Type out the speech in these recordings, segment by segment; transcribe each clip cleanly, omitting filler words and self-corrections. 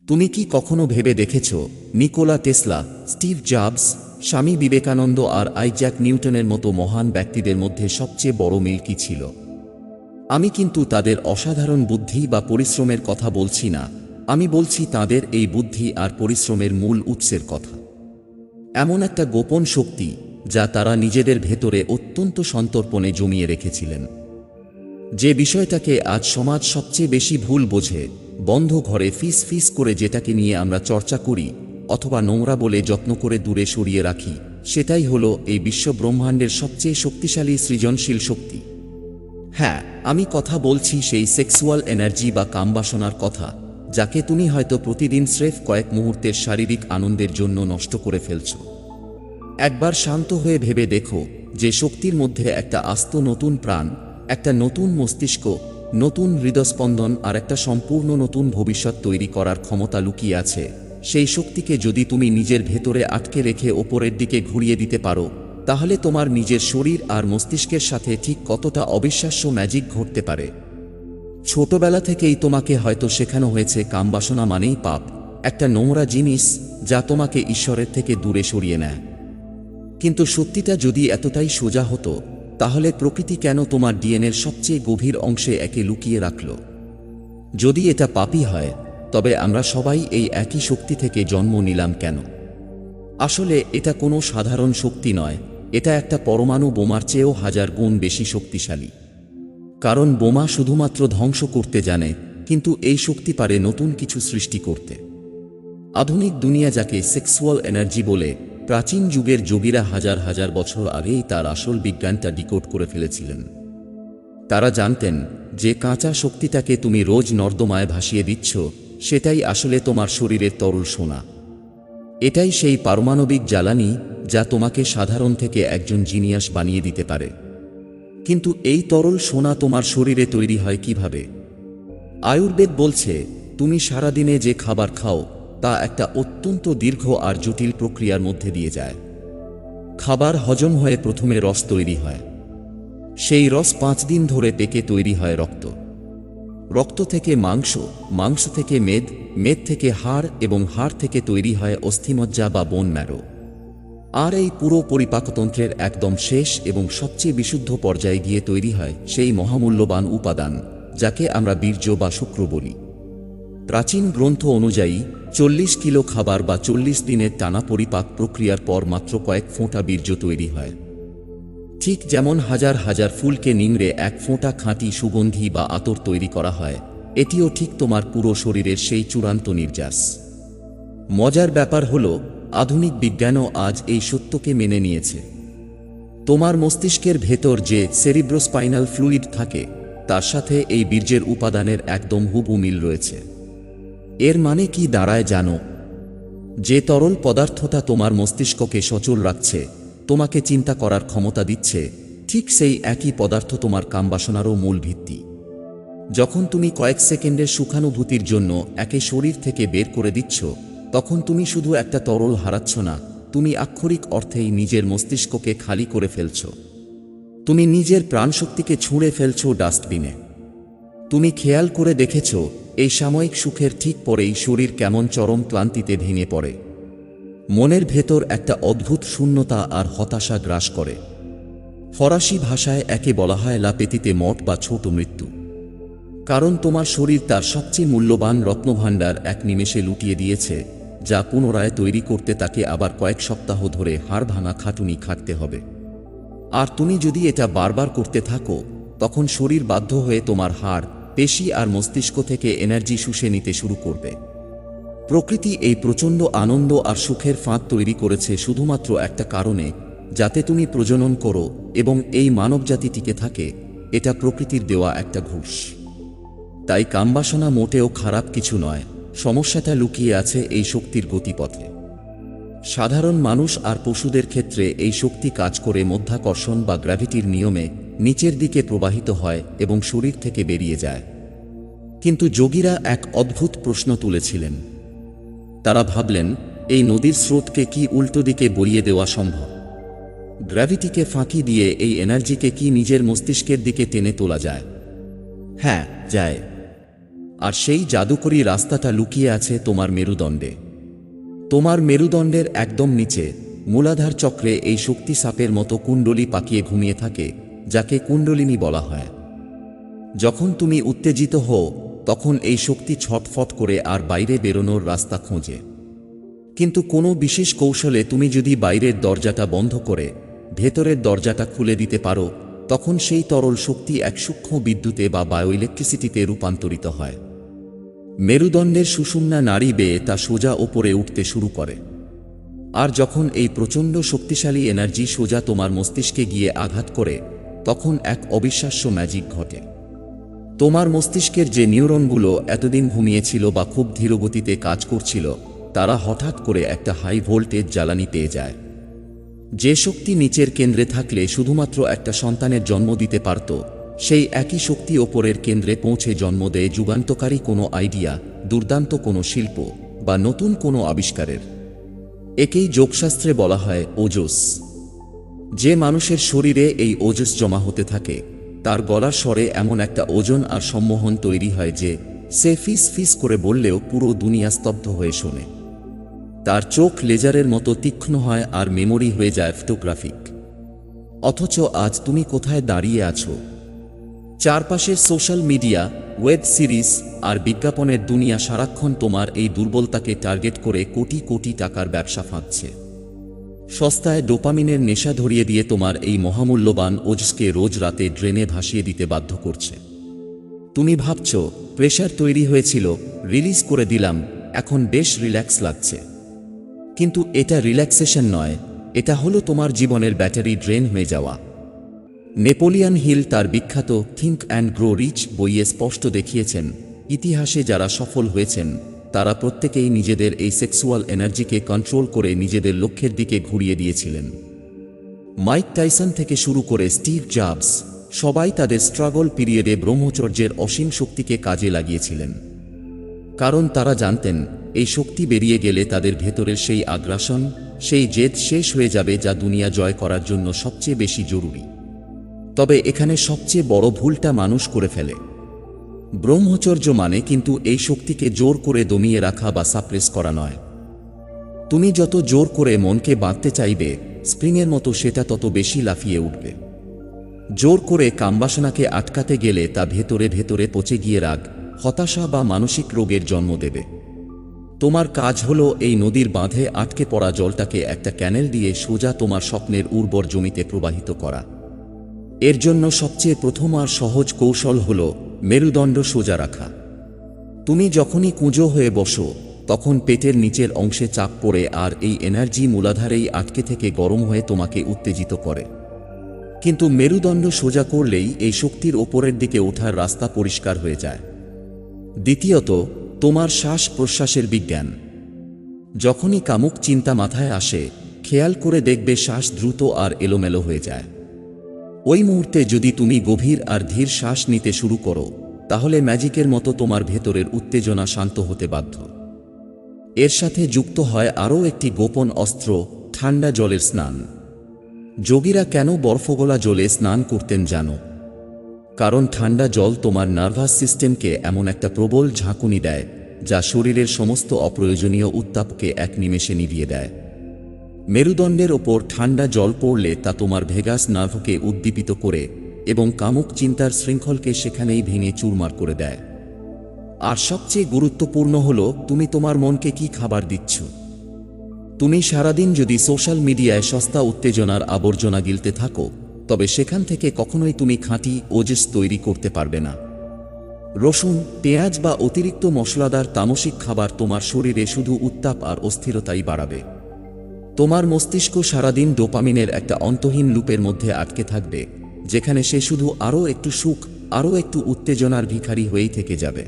তুমি কি কখনো ভেবে দেখেছ Nikola Tesla, Steve jobs, Swami Vivekananda আর আইজ্যাক নিউটনের মতো মহান ব্যক্তিদের মধ্যে সবচেয়ে বড় মিল কি ছিল? আমি কিন্তু তাদের অসাধারণ বুদ্ধি বা পরিশ্রমের কথা বলছি না, আমি বলছি তাদের এই বুদ্ধি আর পরিশ্রমের মূল উৎসের কথা। এমন একটা গোপন শক্তি যা তারা নিজেদের ভেতরে অত্যন্ত সন্তর্পণে জমিয়ে রেখেছিলেন। যে বিষয়টাকে আজ সমাজ সবচেয়ে বেশি ভুল বোঝে, বন্ধ ঘরে ফিস ফিস করে যেটাকে নিয়ে আমরা চর্চা করি অথবা নোংরা বলে যত্ন করে দূরে সরিয়ে রাখি, সেটাই হলো এই বিশ্বব্রহ্মাণ্ডের সবচেয়ে শক্তিশালী সৃজনশীল শক্তি। হ্যাঁ, আমি কথা বলছি সেই সেক্সুয়াল এনার্জি বা কামবাসনার কথা, যাকে তুমি হয়তো প্রতিদিন স্রেফ কয়েক মুহূর্তের শারীরিক আনন্দের জন্য নষ্ট করে ফেলছ। একবার শান্ত হয়ে ভেবে দেখো যে শক্তির মধ্যে একটা আস্ত নতুন প্রাণ, একটা নতুন মস্তিষ্ক, নতুন হৃদস্পন্দন আর একটা সম্পূর্ণ নতুন ভবিষ্যৎ তৈরি করার ক্ষমতা লুকিয়ে আছে। সেই শক্তিকে যদি তুমি নিজের ভেতরে আটকে রেখে ওপরের দিকে ঘুরিয়ে দিতে পারো, তাহলে তোমার নিজের শরীর আর মস্তিষ্কের সাথে ঠিক কতটা অবিশ্বাস্য ম্যাজিক ঘটতে পারে। ছোটবেলা থেকেই তোমাকে হয়তো শেখানো হয়েছে কামবাসনা মানেই পাপ, একটা নোংরা জিনিস যা তোমাকে ঈশ্বরের থেকে দূরে সরিয়ে নেয়। কিন্তু সত্যিটা যদি এতটাই সোজা হতো, তাহলে প্রকৃতি কেন তোমার ডিএনএর সবচেয়ে গভীর অংশে একে লুকিয়ে রাখল? যদি এটা পাপই হয়, তবে আমরা সবাই এই একই শক্তি থেকে জন্ম নিলাম কেন? আসলে এটা কোনো সাধারণ শক্তি নয়, এটা একটা পরমাণু বোমার চেয়েও হাজার গুণ বেশি শক্তিশালী। কারণ বোমা শুধুমাত্র ধ্বংস করতে জানে, কিন্তু এই শক্তি পারে নতুন কিছু সৃষ্টি করতে। আধুনিক দুনিয়া যাকে সেক্সুয়াল এনার্জি বলে, প্রাচীন যুগের যোগীরা হাজার হাজার বছর আগেই তার আসল বিজ্ঞানটা ডিকোড করে ফেলেছিলেন। তারা জানতেন যে কাঁচা শক্তিটাকে তুমি রোজ নর্দমায় ভাসিয়ে দিচ্ছ, সেটাই আসলে তোমার শরীরের তরল সোনা। এটাই সেই পারমাণবিক জ্বালানি যা তোমাকে সাধারণ থেকে একজন জিনিয়াস বানিয়ে দিতে পারে। কিন্তু এই তরল সোনা তোমার শরীরে তৈরি হয় কিভাবে? আয়ুর্বেদ বলছে, তুমি সারাদিনে যে খাবার খাও তা একটা অত্যন্ত দীর্ঘ আর জটিল প্রক্রিয়ার মধ্যে দিয়ে যায়। খাবার হজম হয়ে প্রথমে রস তৈরি হয়, সেই রস 5 দিন ধরে পেকে তৈরি হয় রক্ত, রক্ত থেকে মাংস, মাংস থেকে মেদ, মেদ থেকে হাড় এবং হাড় থেকে তৈরি হয় অস্থিমজ্জা বা বোন ম্যারো। আর এই পুরো পরিপাকতন্ত্রের একদম শেষ এবং সবচেয়ে বিশুদ্ধ পর্যায়ে গিয়ে তৈরি হয় সেই মহামূল্যবান উপাদান যাকে আমরা বীর্য বা শুক্র বলি। প্রাচীন গ্রন্থ অনুযায়ী 40 কিলো খাবার বা 40 দিনের টানা পরিপাক প্রক্রিয়ার পর মাত্র কয়েক ফোঁটা বীর্য তৈরি হয়। ঠিক যেমন হাজার হাজার ফুলকে নিংড়ে এক ফোঁটা খাঁটি সুগন্ধি বা আতর তৈরি করা হয়, এটিও ঠিক তোমার পুরো শরীরের সেই চূড়ান্ত নির্যাস। মজার ব্যাপার হলো, আধুনিক বিজ্ঞানও আজ এই সত্যকে মেনে নিয়েছে। তোমার মস্তিষ্কের ভেতর যে সেরিব্রোস্পাইনাল ফ্লুইড থাকে, তার সাথে এই বীর্যের উপাদানের একদম হুবহু মিল রয়েছে। এর মানে কি দাঁড়ায় জানো? যে তরল পদার্থটা তোমার মস্তিষ্ককে সচল রাখছে, তোমাকে চিন্তা করার ক্ষমতা দিচ্ছে, ঠিক সেই একই পদার্থ তোমার কামবাসনারও মূল ভিত্তি। যখন তুমি কয়েক সেকেন্ডের সুখানুভূতির জন্য একে শরীর থেকে বের করে দিচ্ছ, তখন তুমি শুধু একটা তরল হারাচ্ছ না, তুমি আক্ষরিক অর্থেই নিজের মস্তিষ্ককে খালি করে ফেলছ। তুমি নিজের প্রাণশক্তিকে ছুঁড়ে ফেলছ ডাস্টবিনে। তুমি খেয়াল করে দেখেছ, এই সাময়িক সুখের ঠিক পরেই শরীর কেমন চরম ক্লান্তিতে ভেঙে পড়ে। মনের ভেতর একটা অদ্ভুত শূন্যতা আর হতাশা গ্রাস করে। ফরাসি ভাষায় একে বলা হয় লা পেতিতে মট বা ছোট মৃত্যু। কারণ তোমার শরীর তার সবচেয়ে মূল্যবান রত্নভাণ্ডার এক নিমেষে লুটিয়ে দিয়েছে, যা পুনরায় তৈরি করতে তাকে আবার কয়েক সপ্তাহ ধরে হাড় ভাঙা খাটুনি খাটতে হবে। আর তুমি যদি এটা বারবার করতে থাকো, তখন শরীর বাধ্য হয়ে তোমার হাড়, পেশি আর মস্তিষ্ক থেকে এনার্জি শুষে নিতে শুরু করবে। প্রকৃতি এই প্রচণ্ড আনন্দ আর সুখের ফাঁদ তৈরি করেছে শুধুমাত্র একটা কারণে, যাতে তুমি প্রজনন করো এবং এই মানবজাতি টিকে থাকে। এটা প্রকৃতির দেওয়া একটা ঘুষ। তাই কামবাসনা মোটেও খারাপ কিছু নয়, সমস্যাটা লুকিয়ে আছে এই শক্তির গতিপথে। সাধারণ মানুষ আর পশুদের ক্ষেত্রে এই শক্তি কাজ করে মধ্যাকর্ষণ বা গ্র্যাভিটির নিয়মে নিচের দিকে প্রবাহিত হয় এবং শরীর থেকে বেরিয়ে যায়। কিন্তু যোগীরা এক অদ্ভুত প্রশ্ন তুলেছিলেন। তারা ভাবলেন, এই নদীর স্রোতকে কি উল্টো দিকে বইয়ে দেওয়া সম্ভব? গ্র্যাভিটিকে ফাঁকি দিয়ে এই এনার্জিকে কি নিজের মস্তিষ্কের দিকে টেনে তোলা যায়? হ্যাঁ, যায়। আর সেই জাদুকরী রাস্তাটা লুকিয়ে আছে তোমার মেরুদণ্ডে। তোমার মেরুদণ্ডের একদম নিচে মূলাধার চক্রে এই শক্তি সাপের মতো কুণ্ডলী পাকিয়ে ঘুমিয়ে থাকে, যাকে কুণ্ডলিনী বলা হয়। যখন তুমি উত্তেজিত হও তখন এই শক্তি ছটফট করে আর বাইরে বেরোনোর রাস্তা খোঁজে। কিন্তু কোনো বিশেষ কৌশলে তুমি যদি বাইরের দরজাটা বন্ধ করে ভেতরের দরজাটা খুলে দিতে পারো, তখন সেই তরল শক্তি এক সূক্ষ্ম বিদ্যুতে বা বায়োইলেকট্রিসিটিতে রূপান্তরিত হয়। মেরুদণ্ডের সুষুম্না নাড়ি বেয়ে তা সোজা ওপরে উঠতে শুরু করে। আর যখন এই প্রচণ্ড শক্তিশালী এনার্জি সোজা তোমার মস্তিষ্কে গিয়ে আঘাত করে, তখন এক অবিশ্বাস্য ম্যাজিক ঘটে। তোমার মস্তিষ্কের যে নিউরনগুলো এতদিন ঘুমিয়েছিল বা খুব ধীরগতিতে কাজ করছিল, তারা হঠাৎ করে একটা হাই ভোল্টেজ জ্বালানি পেয়ে যায়। যে শক্তি নিচের কেন্দ্রে থাকলে শুধুমাত্র একটা সন্তানের জন্ম দিতে পারত, সেই একই শক্তি ওপরের কেন্দ্রে পৌঁছে জন্ম দেয় যুগান্তকারী কোনো আইডিয়া, দুর্দান্ত কোনো শিল্প বা নতুন কোনো আবিষ্কারের। একেই যোগশাস্ত্রে বলা হয় ওজস। যে মানুষের শরীরে এই ওজস জমা হতে থাকে, তার গলার স্বরে এমন একটা ওজন আর সম্মোহন তৈরি হয় যে সে ফিস ফিস করে বললেও পুরো দুনিয়া স্তব্ধ হয়ে শোনে। তার চোখ লেজারের মতো তীক্ষ্ণ হয় আর মেমোরি হয়ে যায় ফটোগ্রাফিক। অথচ আজ তুমি কোথায় দাঁড়িয়ে আছো? চারপাশের সোশ্যাল মিডিয়া, ওয়েব সিরিজ আর বিজ্ঞাপনের দুনিয়া সারাক্ষণ তোমার এই দুর্বলতাকে টার্গেট করে কোটি কোটি টাকার ব্যবসা ফাঁদছে। সস্তায় ডোপামিনের নেশা ধরিয়ে দিয়ে তোমার এই মহামূল্যবান ওজসকে রোজ রাতে ড্রেনে ভাসিয়ে দিতে বাধ্য করছে। তুমি ভাবছ প্রেশার তৈরি হয়েছিল, রিলিজ করে দিলাম, এখন বেশ রিল্যাক্স লাগছে। কিন্তু এটা রিল্যাক্সেশন নয়, এটা হলো তোমার জীবনের ব্যাটারি ড্রেন হয়ে যাওয়া। নেপোলিয়ন হিল তার বিখ্যাত থিঙ্ক অ্যান্ড গ্রো রিচ বইয়ে স্পষ্ট দেখিয়েছেন, ইতিহাসে যারা সফল হয়েছেন তারা প্রত্যেকেই নিজেদের এই সেক্সুয়াল এনার্জিকে কন্ট্রোল করে নিজেদের লক্ষ্যের দিকে ঘুরিয়ে দিয়েছিলেন। মাইক টাইসন থেকে শুরু করে স্টিভ জবস, সবাই তাদের স্ট্রাগল পিরিয়ডে ব্রহ্মচর্যের অসীম শক্তিকে কাজে লাগিয়েছিলেন। কারণ তারা জানতেন এই শক্তি বেরিয়ে গেলে তাদের ভেতরের সেই আগ্রাসন, সেই জেদ শেষ হয়ে যাবে যা দুনিয়া জয় করার জন্য সবচেয়ে বেশি জরুরি। তবে এখানে সবচেয়ে বড় ভুলটা মানুষ করে ফেলে। ব্রহ্মচর্য মানে কিন্তু এই শক্তিকে জোর করে দমিয়ে রাখা বা সাপ্রেস করা নয়। তুমি যত জোর করে মনকে বাঁধতে চাইবে, স্প্রিংয়ের মতো সেটা তত বেশি লাফিয়ে উঠবে। জোর করে কামবাসনাকে আটকাতে গেলে তা ভেতরে ভেতরে পচে গিয়ে রাগ, হতাশা বা মানসিক রোগের জন্ম দেবে। তোমার কাজ হলো এই নদীর বাঁধে আটকে পড়া জলটাকে একটা ক্যানেল দিয়ে সোজা তোমার স্বপ্নের উর্বর জমিতে প্রবাহিত করা। এর জন্য সবচেয়ে প্রথম আর সহজ কৌশল হলো মেরুদণ্ড সোজা রাখা। তুমি যখনই কুঁজো হয়ে বসো, তখন পেটের নিচের অংশে চাপ পড়ে আর এই এনার্জি মূলাধারেই আটকে থেকে গরম হয়ে তোমাকে উত্তেজিত করে। কিন্তু মেরুদণ্ড সোজা করলেই এই শক্তির ওপরের দিকে ওঠার রাস্তা পরিষ্কার হয়ে যায়। দ্বিতীয়ত, তোমার শ্বাস প্রশ্বাসের বিজ্ঞান। যখনই কামুক চিন্তা মাথায় আসে, খেয়াল করে দেখবে শ্বাস দ্রুত আর এলোমেলো হয়ে যায়। ওই মুহূর্তে যদি তুমি গভীর আর ধীর শ্বাস নিতে শুরু করো, তাহলে ম্যাজিকের মতো তোমার ভেতরের উত্তেজনা শান্ত হতে বাধ্য। এর সাথে যুক্ত হয় আরও একটি গোপন অস্ত্র, ঠান্ডা জলের স্নান। যোগীরা কেন বরফগোলা জলে স্নান করতেন জানো? কারণ ঠান্ডা জল তোমার নার্ভাস সিস্টেমকে এমন একটা প্রবল ঝাঁকুনি দেয় যা শরীরের সমস্ত অপ্রয়োজনীয় উত্তাপকে এক নিমেষে নিভিয়ে দেয়। মেরুদণ্ডের ওপর ঠান্ডা জল পড়লে তা তোমার ভেগাস নার্ভকে উদ্দীপিত করে এবং কামুক চিন্তার শৃঙ্খলকে সেখানেই ভেঙে চুরমার করে দেয়। আর সবচেয়ে গুরুত্বপূর্ণ হলো তুমি তোমার মনকে কি খাবার দিচ্ছ। তুমি সারাদিন যদি সোশ্যাল মিডিয়ায় সস্তা উত্তেজনার আবর্জনা গিলতে থাকো, তবে সেখান থেকে কখনোই তুমি খাঁটি ওজস তৈরি করতে পারবে না। রসুন, পেঁয়াজ বা অতিরিক্ত মশলাদার তামসিক খাবার তোমার শরীরে শুধু উত্তাপ আর অস্থিরতাই বাড়াবে। তোমার মস্তিষ্ক সারাদিন ডোপামিনের একটা অন্তহীন লুপের মধ্যে আটকে থাকবে, যেখানে সে শুধু আরও একটু সুখ, আরও একটু উত্তেজনার ভিখারি হয়েই থেকে যাবে।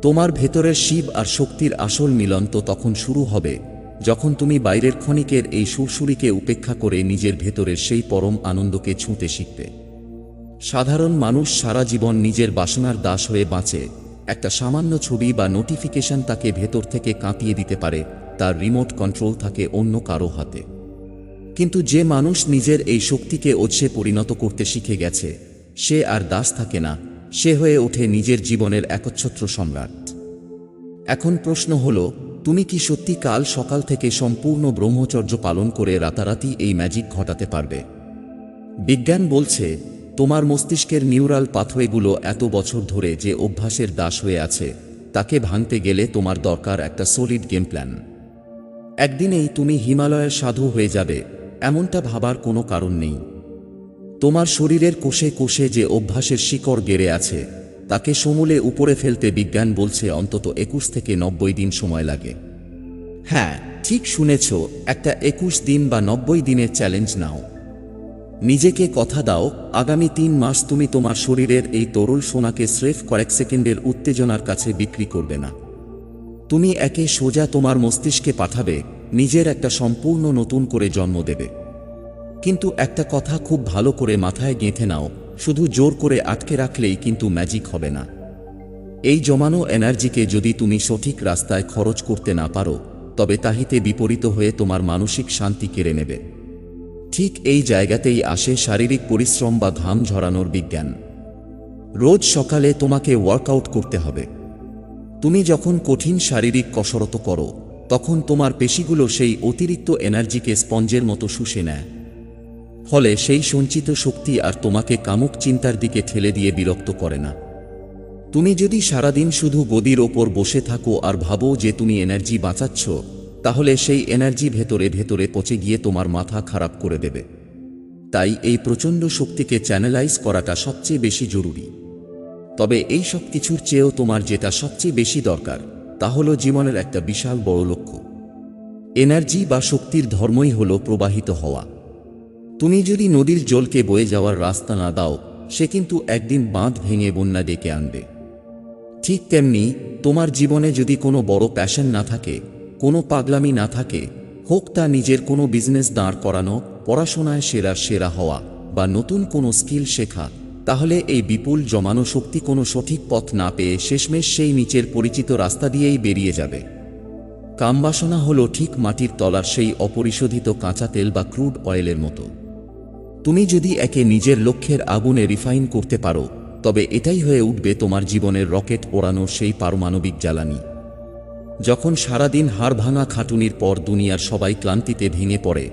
তোমার ভেতরের শিব আর শক্তির আসল মিলন তো তখন শুরু হবে যখন তুমি বাইরের ক্ষণিকের এই সুরসুরিকে উপেক্ষা করে নিজের ভেতরের সেই পরম আনন্দকে ছুঁতে শিখবে। সাধারণ মানুষ সারা জীবন নিজের বাসনার দাস হয়ে বাঁচে। একটা সামান্য ছবি বা নোটিফিকেশন তাকে ভেতর থেকে কাঁপিয়ে দিতে পারে, তার রিমোট কন্ট্রোল থাকে অন্য কারো হাতে। কিন্তু যে মানুষ নিজের এই শক্তিকে ওজসে পরিণত করতে শিখে গেছে, সে আর দাস থাকে না, সে হয়ে ওঠে নিজের জীবনের একচ্ছত্র সম্রাট। এখন প্রশ্ন হলো, তুমি কি সত্যি কাল সকাল থেকে সম্পূর্ণ ব্রহ্মচর্য পালন করে রাতারাতি এই ম্যাজিক ঘটাতে পারবে? বিজ্ঞান বলছে, তোমার মস্তিষ্কের নিউরাল পাথওয়েগুলো এত বছর ধরে যে অভ্যাসের দাস হয়ে আছে, তাকে ভাঙতে গেলে তোমার দরকার একটা সলিড গেম প্ল্যান। একদিনেই তুমি হিমালয়ের সাধু হয়ে যাবে এমনটা ভাবার কোনো কারণ নেই। তোমার শরীরের কোষে কোষে যে অভ্যাসের শিকড় গেড়ে আছে, তাকে সমূলে উপরে ফেলতে বিজ্ঞান বলছে অন্তত 21 থেকে 90 দিন সময় লাগে। হ্যাঁ, ঠিক শুনেছ, একটা 21 দিন বা 90 দিনের চ্যালেঞ্জ নাও। নিজেকে কথা দাও, আগামী 3 মাস তুমি তোমার শরীরের এই তরল সোনাকে স্রেফ কয়েক সেকেন্ডের উত্তেজনার কাছে বিক্রি করবে না। তুমি একে সোজা তোমার মস্তিষ্কে পাঠাবে, নিজের একটা সম্পূর্ণ নতুন করে জন্ম দেবে। কিন্তু একটা কথা খুব ভালো করে মাথায় গেঁথে নাও, শুধু জোর করে আটকে রাখলেই কিন্তু ম্যাজিক হবে না। এই জমানো এনার্জিকে যদি তুমি সঠিক রাস্তায় খরচ করতে না পারো, তবে তাহিতে বিপরীত হয়ে তোমার মানসিক শান্তি কেড়ে নেবে। ঠিক এই জায়গাতেই আসে শারীরিক পরিশ্রম বা ঘাম ঝরানোর বিজ্ঞান। রোজ সকালে তোমাকে ওয়ার্কআউট করতে হবে। তুমি যখন কঠিন শারীরিক কসরত করো, তখন তোমার পেশিগুলো সেই অতিরিক্ত এনার্জিকে স্পঞ্জের মতো শুষে নেয়। ফলে সেই সঞ্চিত শক্তি আর তোমাকে কামুক চিন্তার দিকে ঠেলে দিয়ে বিরক্ত করে না। তুমি যদি সারাদিন শুধু গদির ওপর বসে থাকো আর ভাবো যে তুমি এনার্জি বাঁচাচ্ছ, তাহলে সেই এনার্জি ভেতরে ভেতরে পচে গিয়ে তোমার মাথা খারাপ করে দেবে। তাই এই প্রচণ্ড শক্তিকে চ্যানেলাইজ করাটা সবচেয়ে বেশি জরুরি। তবে এই সব কিছুর চেয়েও তোমার যেটা সবচেয়ে বেশি দরকার, তা হলো জীবনের একটা বিশাল বড় লক্ষ্য। এনার্জি বা শক্তির ধর্মই হলো প্রবাহিত হওয়া। তুমি যদি নদীর জলকে বয়ে যাওয়ার রাস্তা না দাও, সে কিন্তু একদিন বাঁধ ভেঙে বন্যা ডেকে আনবে। ঠিক তেমনি তোমার জীবনে যদি কোনো বড় প্যাশন না থাকে, কোনো পাগলামি না থাকে, হোক তা নিজের কোনো বিজনেস দাঁড় করানো, পড়াশোনায় সেরা হওয়া বা নতুন কোনো স্কিল শেখা, তাহলে এই বিপুল জমানো শক্তি কোনো সঠিক পথ না পেয়ে শেষমেশ সেই নিচের পরিচিত রাস্তা দিয়েই বেরিয়ে যাবে। কামবাসনা হলো ঠিক মাটির তলার সেই অপরিশোধিত কাঁচা তেল বা ক্রুড অয়েলের মতো। তুমি যদি একে নিজের লক্ষ্যের আগুনে রিফাইন করতে পারো, তবে এটাই হয়ে উঠবে তোমার জীবনের রকেট ওড়ানোর সেই পারমাণবিক জ্বালানি। যখন সারাদিন হাড় ভাঙা খাটুনির পর দুনিয়ার সবাই ক্লান্তিতে ভেঙে পড়ে,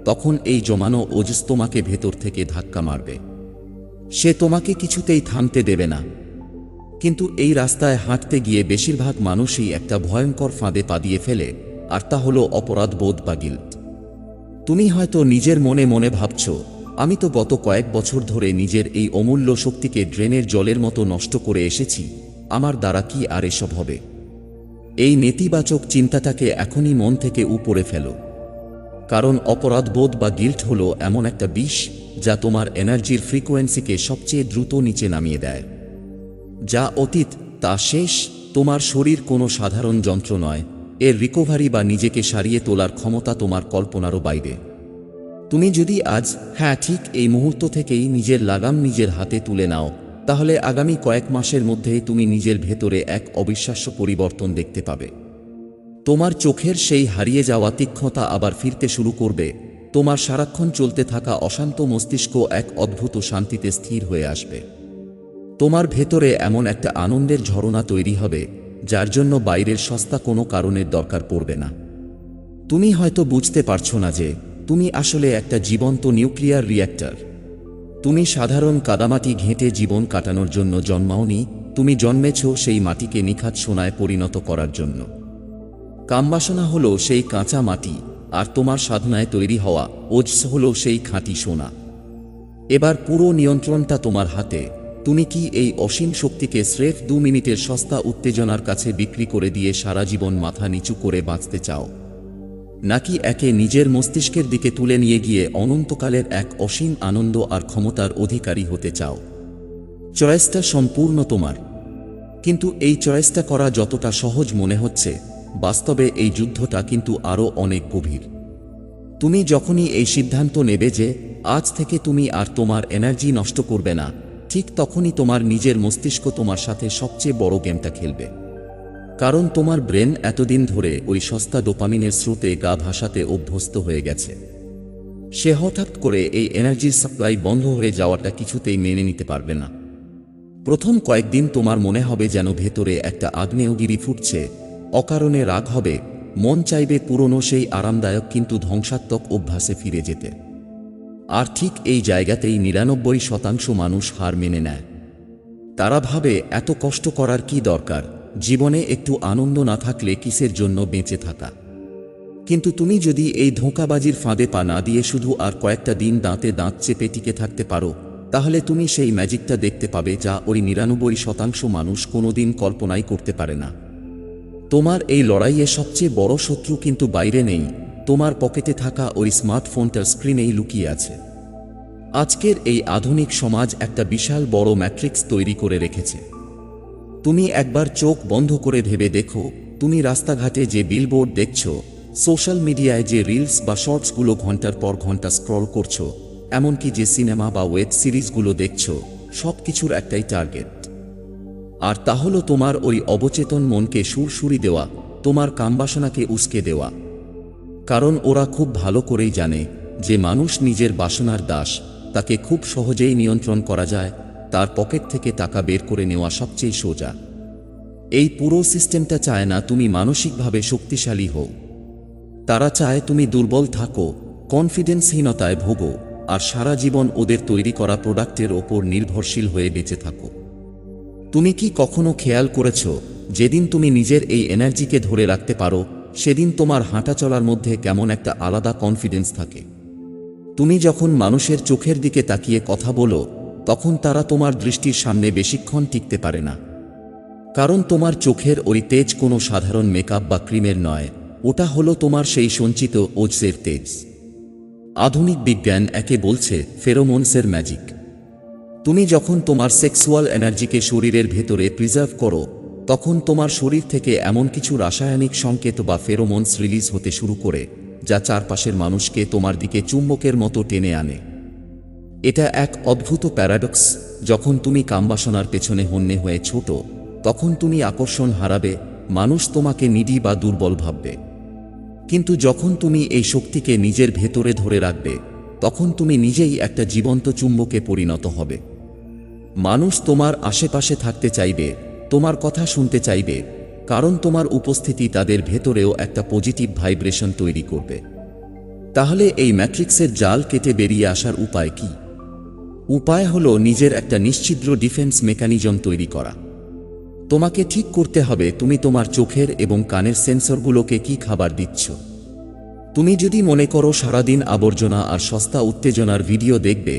তখন এই জমানো ওজস তোমাকে ভেতর থেকে ধাক্কা মারবে। সে তোমাকে কিছুতেই থামতে দেবে না। কিন্তু এই রাস্তায় হাঁটতে গিয়ে বেশিরভাগ মানুষই একটা ভয়ঙ্কর ফাঁদে পা দিয়ে ফেলে, আর তা হলো অপরাধ বোধ বা গিল্ট। তুমি হয়তো নিজের মনে মনে ভাবছ, আমি তো গত কয়েক বছর ধরে নিজের এই অমূল্য শক্তিকে ড্রেনের জলের মতো নষ্ট করে এসেছি, আমার দ্বারা কি আর এসব হবে? এই নেতিবাচক চিন্তাটাকে এখনই মন থেকে উপড়ে ফেলো। কারণ অপরাধবোধ বা গিল্ট হলো এমন একটা বিষ, যা তোমার এনার্জির ফ্রিকোয়েন্সিকে সবচেয়ে দ্রুত নিচে নামিয়ে দেয়। যা অতীত, তা শেষ। তোমার শরীর কোনো সাধারণ যন্ত্র নয়, এর রিকভারি বা নিজেকে সারিয়ে তোলার ক্ষমতা তোমার কল্পনারও বাইরে। তুমি যদি আজ, হ্যাঁ ঠিক এই মুহূর্ত থেকেই নিজের লাগাম নিজের হাতে তুলে নাও, তাহলে আগামী কয়েক মাসের মধ্যেই তুমি নিজের ভেতরে এক অবিশ্বাস্য পরিবর্তন দেখতে পাবে। তোমার চোখের সেই হারিয়ে যাওয়া তীক্ষ্ণতা আবার ফিরতে শুরু করবে, তোমার সারাক্ষণ চলতে থাকা অশান্ত মস্তিষ্ক এক অদ্ভুত শান্তিতে স্থির হয়ে আসবে। তোমার ভেতরে এমন একটা আনন্দের ঝরনা তৈরি হবে, যার জন্য বাইরের সস্তা কোনো কারণের দরকার পড়বে না। তুমি হয়তো বুঝতে পারছো না যে তুমি আসলে একটা জীবন্ত নিউক্লিয়ার রিঅ্যাক্টর। তুমি সাধারণ কাদামাটি ঘেঁটে জীবন কাটানোর জন্য জন্মাওনি, তুমি জন্মেছ সেই মাটিকে নিখাত সোনায় পরিণত করার জন্য। কামবাসনা হলো সেই কাঁচা মাটি, আর তোমার সাধনায় তৈরি হওয়া ওজস হলো সেই খাঁটি সোনা। এবার পুরো নিয়ন্ত্রণটা তোমার হাতে। তুমি কি এই অসীম শক্তিকে স্রেফ 2 মিনিটের সস্তা উত্তেজনার কাছে বিক্রি করে দিয়ে সারা জীবন মাথা নিচু করে বাঁচতে চাও, নাকি একে নিজের মস্তিষ্কের দিকে তুলে নিয়ে গিয়ে অনন্তকালের এক অসীম আনন্দ আর ক্ষমতার অধিকারী হতে চাও? চয়েসটা সম্পূর্ণ তোমার। কিন্তু এই চয়েসটা করা যতটা সহজ মনে হচ্ছে, বাস্তবে এই যুদ্ধটা কিন্তু আরও অনেক গভীর। তুমি যখনই এই সিদ্ধান্ত নেবে যে আজ থেকে তুমি আর তোমার এনার্জি নষ্ট করবে না, ঠিক তখনই তোমার নিজের মস্তিষ্ক তোমার সাথে সবচেয়ে বড় গেমটা খেলবে। কারণ তোমার ব্রেন এতদিন ধরে ওই সস্তা ডোপামিনের স্রোতে গা ভাসাতে অভ্যস্ত হয়ে গেছে। সে হঠাৎ করে এই এনার্জির সাপ্লাই বন্ধ হয়ে যাওয়াটা কিছুতেই মেনে নিতে পারবে না। প্রথম কয়েকদিন তোমার মনে হবে যেন ভেতরে একটা আগ্নেয়গিরি ফুটছে, অকারণে রাগ হবে, মন চাইবে পুরনো সেই আরামদায়ক কিন্তু ধ্বংসাত্মক অভ্যাসে ফিরে যেতে। আর ঠিক এই জায়গাতেই ৯৯% মানুষ হার মেনে নেয়। তারা ভাবে এত কষ্ট করার কি দরকার, জীবনে একটু আনন্দ না থাকলে কিসের জন্য বেঁচে থাকা। কিন্তু তুমি যদি এই ধোঁকাবাজির ফাঁদে পা না দিয়ে শুধু আর কয়েকটা দিন দাঁতে দাঁত চেপে টিকে থাকতে পারো, তাহলে তুমি সেই ম্যাজিকটা দেখতে পাবে যা ওই ৯৯% মানুষ কোনোদিন কল্পনাই করতে পারে না। তোমার এই লড়াইয়ে সবচেয়ে বড় শত্রু কিন্তু বাইরে নেই, তোমার পকেটে থাকা ওই স্মার্টফোনটার স্ক্রিনেই লুকিয়ে আছে। আজকের এই আধুনিক সমাজ একটা বিশাল বড় ম্যাট্রিক্স তৈরি করে রেখেছে। তুমি একবার চোখ বন্ধ করে ভেবে দেখো, তুমি রাস্তাঘাটে যে বিলবোর্ড দেখছো, সোশ্যাল মিডিয়ায় যে রিলস বা শর্টসগুলো ঘন্টার পর ঘন্টা স্ক্রল করছো, এমনকি যে সিনেমা বা ওয়েব সিরিজগুলো দেখছো, সব কিছুর একটাই টার্গেট। আর তা হলো তোমার ওই অবচেতন মনকে সুরসুরি দেওয়া, তোমার কামবাসনাকে উস্কে দেওয়া। কারণ ওরা খুব ভালো করেই জানে যে মানুষ নিজের বাসনার দাস, তাকে খুব সহজেই নিয়ন্ত্রণ করা যায়, তার পকেট থেকে টাকা বের করে নেওয়া সবচেয়ে সোজা। এই পুরো সিস্টেমটা চায় না তুমি মানসিকভাবে শক্তিশালী হও। তারা চায় তুমি দুর্বল থাকো, কনফিডেন্সহীনতায় ভোগো, আর সারা জীবন ওদের তৈরি করা প্রোডাক্টের ওপর নির্ভরশীল হয়ে বেঁচে থাকো। তুমি কি কখনো খেয়াল করেছ, যেদিন তুমি নিজের এই এনার্জিকে ধরে রাখতে পারো, সেদিন তোমার হাঁটা চলার মধ্যে কেমন একটা আলাদা কনফিডেন্স থাকে। তুমি যখন মানুষের চোখের দিকে তাকিয়ে কথা বলো, তখন তারা তোমার দৃষ্টির সামনে বেশিক্ষণ টিকতে পারে না। কারণ তোমার চোখের ওই তেজ কোনো সাধারণ মেকআপ বা ক্রিমের নয়, ওটা হলো তোমার সেই সঞ্চিত ওজসের তেজ। আধুনিক বিজ্ঞান একে বলছে ফেরোমোনসের ম্যাজিক। তুমি যখন তোমার সেক্সুয়াল এনার্জিকে শরীরের ভেতরে প্রিজার্ভ করো, তখন তোমার শরীর থেকে এমন কিছু রাসায়নিক সংকেত বা ফেরোমোনস রিলিজ হতে শুরু করে, যা চারপাশের মানুষকে তোমার দিকে চুম্বকের মতো টেনে আনে। এটা এক অদ্ভুত প্যারাডক্স। যখন তুমি কামবাসনার পেছনে হন্যে হয়ে ছোট, তখন তুমি আকর্ষণ হারাবে, মানুষ তোমাকে নিডি বা দুর্বল ভাববে। কিন্তু যখন তুমি এই শক্তিকে নিজের ভেতরে ধরে রাখবে, তখন তুমি নিজেই একটা জীবন্ত চুম্বকে পরিণত হবে। মানুষ তোমার আশেপাশে থাকতে চাইবে, তোমার কথা শুনতে চাইবে, কারণ তোমার উপস্থিতি তাদের ভেতরেও একটা পজিটিভ ভাইব্রেশন তৈরি করবে। তাহলে এই ম্যাট্রিক্সের জাল কেটে বেরিয়ে আসার উপায় কি? উপায় হলো নিজের একটা নিশ্ছিদ্র ডিফেন্স মেকানিজম তৈরি করা। তোমাকে ঠিক করতে হবে তুমি তোমার চোখের এবং কানের সেন্সরগুলোকে কি খাবার দিচ্ছ। তুমি যদি মনে করো সারাদিন আবর্জনা আর সস্তা উত্তেজনার ভিডিও দেখবে,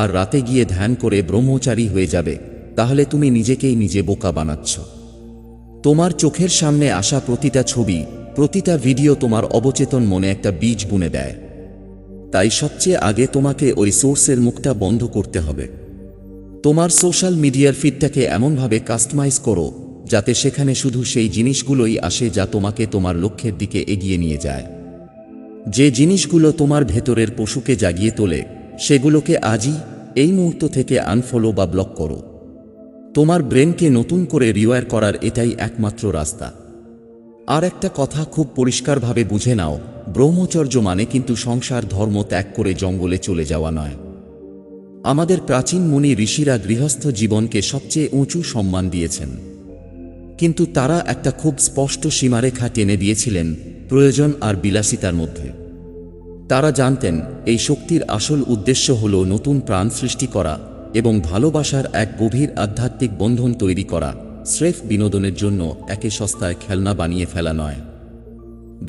আর রাতে গিয়ে ধ্যান করে ব্রহ্মচারী হয়ে যাবে, তাহলে তুমি নিজেকেই নিজে বোকা বানাচ্ছ। তোমার চোখের সামনে আসা প্রতিটা ছবি, প্রতিটা ভিডিও তোমার অবচেতন মনে একটা বীজ বুনে দেয়। তাই সবচেয়ে আগে তোমাকে ওই সোর্সের মুখটা বন্ধ করতে হবে। তোমার সোশ্যাল মিডিয়ার ফিডটাকে এমনভাবে কাস্টমাইজ করো, যাতে সেখানে শুধু সেই জিনিসগুলোই আসে যা তোমাকে তোমার লক্ষ্যের দিকে এগিয়ে নিয়ে যায়। যে জিনিসগুলো তোমার ভেতরের পশুকে জাগিয়ে তোলে, সেগুলোকে আজই, এই মুহূর্ত থেকে আনফলো বা ব্লক করো। তোমার ব্রেনকে নতুন করে রিওয়ার করার এটাই একমাত্র রাস্তা। আর একটা কথা খুব পরিষ্কারভাবে বুঝে নাও, ব্রহ্মচর্য মানে কিন্তু সংসার ধর্ম ত্যাগ করে জঙ্গলে চলে যাওয়া নয়। আমাদের প্রাচীন মুনি ঋষিরা গৃহস্থ জীবনকে সবচেয়ে উঁচু সম্মান দিয়েছেন, কিন্তু তারা একটা খুব স্পষ্ট সীমারেখা টেনে দিয়েছিলেন প্রয়োজন আর বিলাসিতার মধ্যে। তারা জানতেন এই শক্তির আসল উদ্দেশ্য হল নতুন প্রাণ সৃষ্টি করা এবং ভালোবাসার এক গভীর আধ্যাত্মিক বন্ধন তৈরি করা, স্রেফ বিনোদনের জন্য একে সস্তায় খেলনা বানিয়ে ফেলা নয়।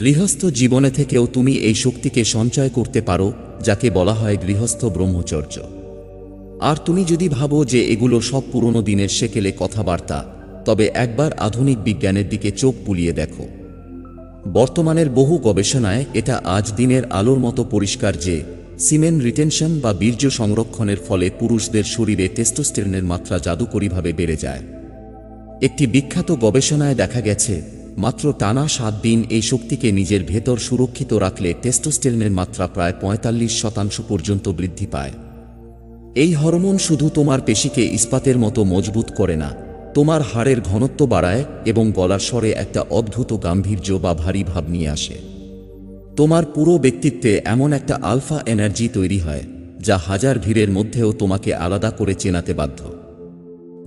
গৃহস্থ জীবনে থেকেও তুমি এই শক্তিকে সঞ্চয় করতে পারো, যাকে বলা হয় গৃহস্থ ব্রহ্মচর্য। আর তুমি যদি ভাবো যে এগুলো সব পুরনো দিনের সেকেলে কথাবার্তা, তবে একবার আধুনিক বিজ্ঞানের দিকে চোখ বুলিয়ে দেখো। বর্তমানের বহু গবেষণায় এটা আজ দিনের আলোর মতো পরিষ্কার যে সিমেন রিটেনশন বা বীর্য সংরক্ষণের ফলে পুরুষদের শরীরে টেস্টোস্টেরনের মাত্রা জাদুকরীভাবে বেড়ে যায়। একটি বিখ্যাত গবেষণায় দেখা গেছে, মাত্র টানা 7 দিন এই শক্তিকে নিজের ভেতর সুরক্ষিত রাখলে টেস্টোস্টেরনের মাত্রা প্রায় 45% পর্যন্ত বৃদ্ধি পায়। এই হরমোন শুধু তোমার পেশিকে ইস্পাতের মতো মজবুত করে না, তোমার হাড়ের ঘনত্ব বাড়ায় এবং গলার স্বরে একটা অদ্ভুত গাম্ভীর্য বা ভারী ভাব নিয়ে আসে। তোমার পুরো ব্যক্তিত্বে এমন একটা আলফা এনার্জি তৈরি হয়, যা হাজার ভিড়ের মধ্যেও তোমাকে আলাদা করে চেনাতে বাধ্য।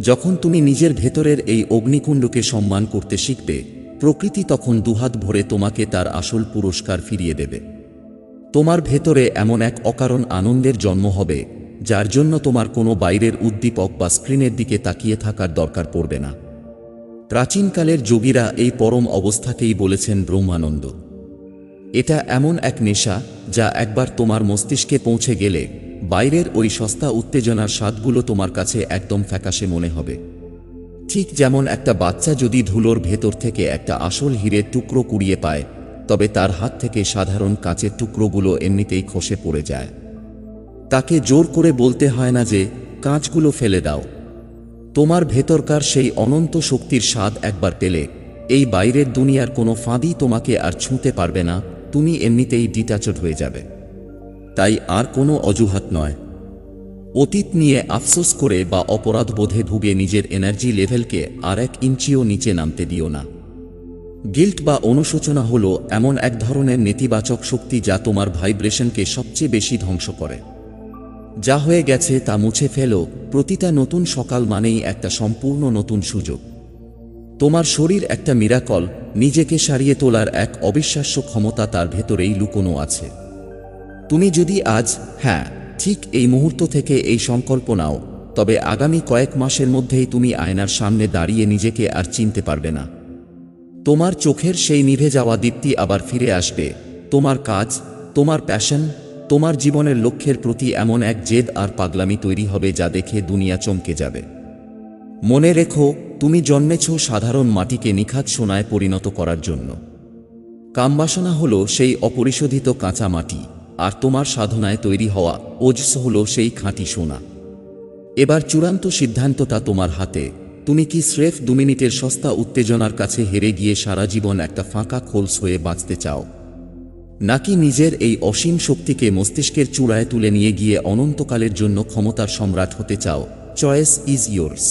যখন তুমি নিজের ভেতরের এই অগ্নিকুণ্ডকে সম্মান করতে শিখবে, প্রকৃতি তখন দুহাত ভরে তোমাকে তার আসল পুরস্কার ফিরিয়ে দেবে। তোমার ভেতরে এমন এক অকারণ আনন্দের জন্ম হবে, যার জন্য তোমার কোনো বাইরের উদ্দীপক বা স্ক্রিনের দিকে তাকিয়ে থাকার দরকার পড়বে না। প্রাচীনকালের যোগীরা এই পরম অবস্থাকেই বলেছেন ব্রহ্মানন্দ। এটা এমন এক নেশা, যা একবার তোমার মস্তিষ্কে পৌঁছে গেলে বাইরের ওই সস্তা উত্তেজনার স্বাদগুলো তোমার কাছে একদম ফ্যাকাশে মনে হবে। ঠিক যেমন একটা বাচ্চা যদি ধুলোর ভেতর থেকে একটা আসল হীরের টুকরো কুড়িয়ে পায়, তবে তার হাত থেকে সাধারণ কাঁচের টুকরোগুলো এমনিতেই খসে পড়ে যায়। তাকে জোর করে বলতে হয় না যে কাঁচগুলো ফেলে দাও। তোমার ভেতরকার সেই অনন্ত শক্তির স্বাদ একবার পেলে এই বাইরের দুনিয়ার কোনো ফাঁদি তোমাকে আর ছুঁতে পারবে না। তুমি এমনিতেই ডিটাচড হয়ে যাবে। তাই আর কোনো অজুহাত নয়। অতীত নিয়ে আফসোস করে বা অপরাধবোধে ভুগে নিজের এনার্জি লেভেলকে আর 1 ইঞ্চিও নিচে নামতে দিও না। গিল্ট বা অনুশোচনা হলো এমন এক ধরনের নেতিবাচক শক্তি যা তোমার ভাইব্রেশনকে সবচেয়ে বেশি ধ্বংস করে। যা হয়ে গেছে তা মুছে ফেলো। প্রতিটা নতুন সকাল মানেই একটা সম্পূর্ণ নতুন সুযোগ। তোমার শরীর একটা মিরাকল, নিজেকে সারিয়ে তোলার এক অবিশ্বাস্য ক্ষমতা তার ভেতরেই লুকোনো আছে। তুমি যদি আজ, হ্যাঁ, ঠিক এই মুহূর্ত থেকে এই সংকল্প নাও, তবে আগামী কয়েক মাসের মধ্যেই তুমি আয়নার সামনে দাঁড়িয়ে নিজেকে আর চিনতে পারবে না। তোমার চোখের সেই নিভে যাওয়া দীপ্তি আবার ফিরে আসবে। তোমার কাজ, তোমার প্যাশন, তোমার জীবনের লক্ষ্যের প্রতি এমন এক জেদ আর পাগলামি তৈরি হবে যা দেখে দুনিয়া চমকে যাবে। মনে রেখো, তুমি জন্মেছ সাধারণ মাটিকে নিখাত সোনায় পরিণত করার জন্য। কামবাসনা হলো সেই অপরিশোধিত কাঁচা মাটি, আর তোমার সাধনায় তৈরি হওয়া ওজস হলো সেই খাঁটি সোনা। এবার চূড়ান্ত সিদ্ধান্তটা তোমার হাতে। তুমি কি স্রেফ 2 মিনিটের সস্তা উত্তেজনার কাছে হেরে গিয়ে সারা জীবন একটা ফাঁকা খোলস হয়ে বাঁচতে চাও, নাকি নিজের এই অসীম শক্তিকে মস্তিষ্কের চূড়ায় তুলে নিয়ে গিয়ে অনন্তকালের জন্য ক্ষমতার সম্রাট হতে চাও? Choice is yours.